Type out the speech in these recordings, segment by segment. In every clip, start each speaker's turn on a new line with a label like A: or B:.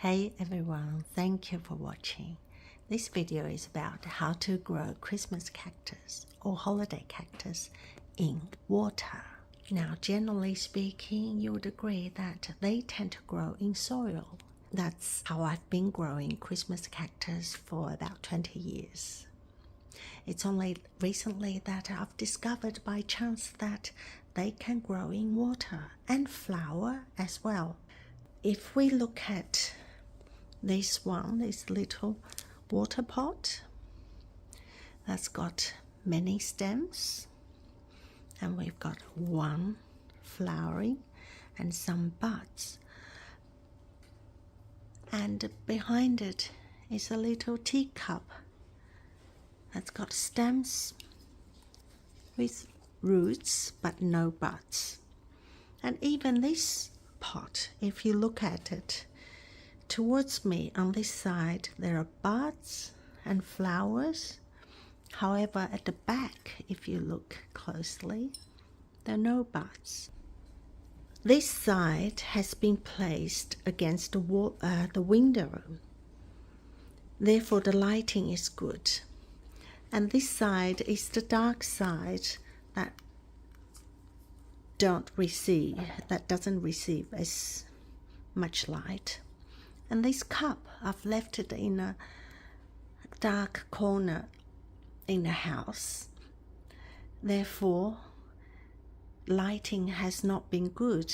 A: Hey everyone, thank you for watching. This video is about how to grow Christmas cactus or holiday cactus in water. Now, generally speaking, you would agree that they tend to grow in soil. That's how I've been growing Christmas cactus for about 20 years. It's only recently that I've discovered by chance that they can grow in water and flower as well. If we look at this little water pot that's got many stems, and we've got one flowering and some buds, and behind it is a little teacup that's got stems with roots but no buds. And even this pot, if you look at it towards me on this side, there are buds and flowers. However, at the back, if you look closely, there are no buds. This side has been placed against the wall, the window. Therefore, the lighting is good. And this side is the dark side that doesn't receive as much light. And this cup, I've left it in a dark corner in the house. Therefore, lighting has not been good,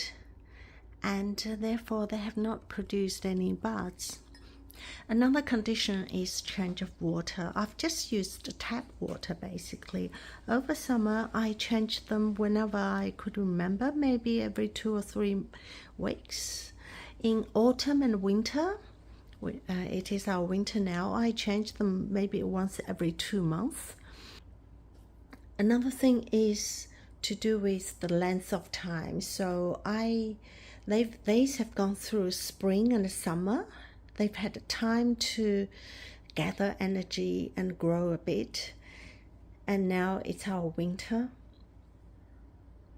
A: and therefore they have not produced any buds. Another condition is change of water. I've just used tap water basically. Over summer, I changed them whenever I could remember, maybe every 2 or 3 weeks. In autumn and winter, it is our winter now, I change them maybe once every 2 months. Another thing is to do with the length of time. So these have gone through spring and summer. They've had time to gather energy and grow a bit. And now it's our winter.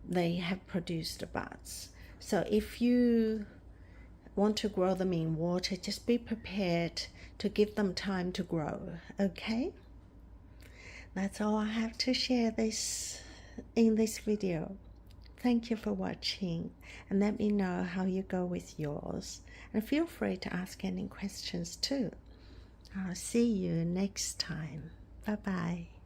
A: They have produced the buds. So if you want to grow them in water, just be prepared to give them time to grow, okay? That's all I have to share in this video. Thank you for watching, and let me know how you go with yours, and feel free to ask any questions too. I'll see you next time. Bye bye.